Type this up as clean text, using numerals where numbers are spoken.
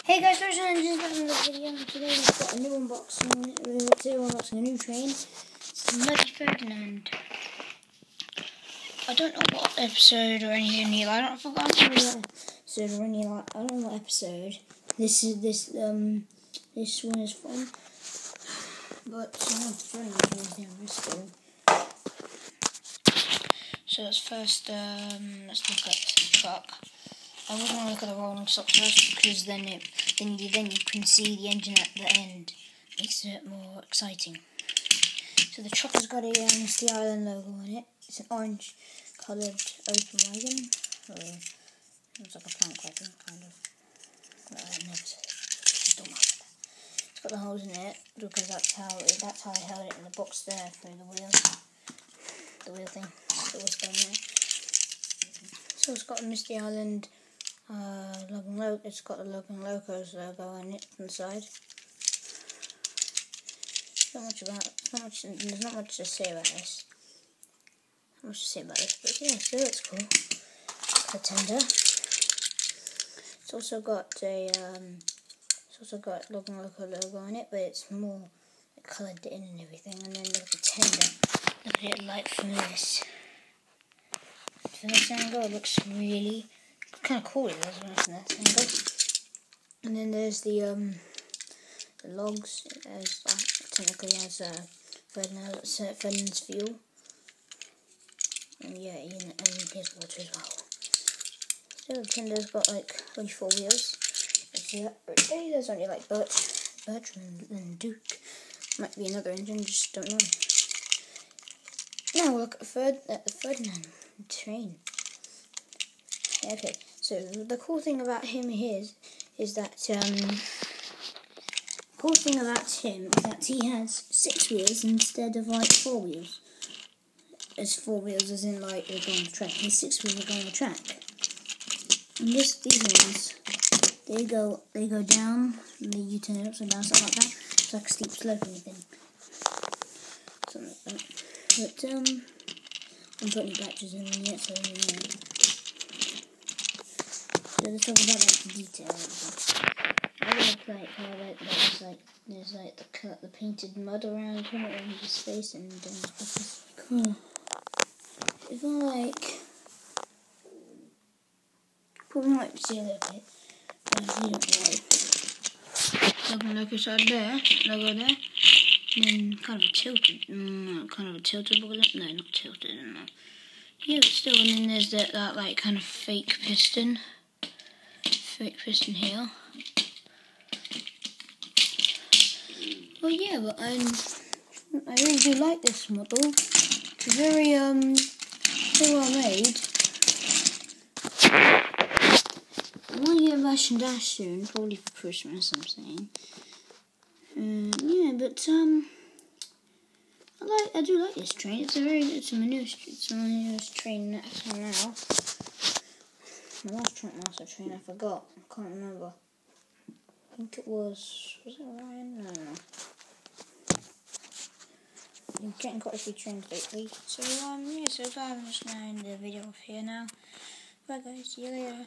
Hey guys, Ferdinand, just got another video. Today we've got a new unboxing. Today we're unboxing a new train. It's the Bloody Ferdinand. I don't know what episode or anything. I forgot to read what episode or any. I don't know what episode this one is from. But so let's first let's look at the truck. I would want to look at the rolling stock first because then you can see the engine at the end. Makes it more exciting. So the truck has got a Misty Island logo on it. It's an orange coloured open wagon. Looks like a plant wagon, kind of. No, I never said it. Just don't mind that. It's got the holes in it because that's how I held it in the box there through the wheel. The wheel thing. It was down there. So it's got a Misty Island. It's got the Logan Locos logo on it on the side. There's not much to say about this. But yeah, so it's cool. The tender. It's also got Logan Loco logo on it, but it's more coloured in and everything. And then look at the tender. Look at it like from this. From this angle, it looks really kind of cool. It does from that angle. And then there's the logs. Technically has Ferdinand's fuel. And yeah, and here's water as well. So the tender's got like only 4 wheels. See that? There's only like Bertram and Duke. Might be another engine, just don't know. Now we'll look at the Ferdinand train. Okay, so the cool thing about him is that he has 6 wheels instead of like 4 wheels. It's 4 wheels as in like they go on the track. His 6 wheels go on the track. And these ones, they go down and you turn it upside down, something like that. It's like a steep sloping thing. Something like that. But I'm putting any batches in yet, so you know. So let's talk about like the details. I like how there's like the painted mud around him in his face, and cool. If I probably might see a little bit, but you don't know. Logo side there, logo there, and then kind of a tilted bugger. No, not tilted, no. Yeah, but still, and then there's that like kind of fake piston here. Well, yeah, but I really do like this model. It's very well made. I want to get a Bash and Dash soon, probably for Christmas, I'm saying. Yeah, but I do like this train. It's my newest train that's on now. My last Trackmaster train I forgot. I can't remember. I think it was it Ryan? I don't know. I'm getting quite a few trains lately. So yeah, so guys, I'm just now in the video off here now. Bye guys, see you later.